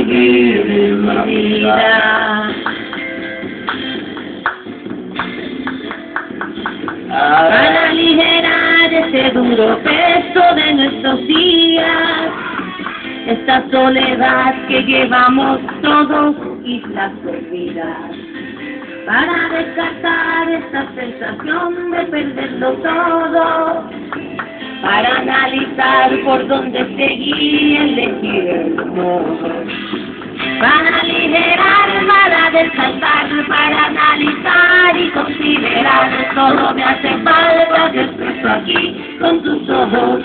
vivir en la vida. Para aligerar ese duro peso de nuestros días, esta soledad que llevamos todos islas perdidas, para descartar esta sensación de perderlo todo, para analizar por dónde seguir y elegir el modo, para aligerar, para descartar, para analizar y considerar. Solo me hace falta que estés aquí con tus ojos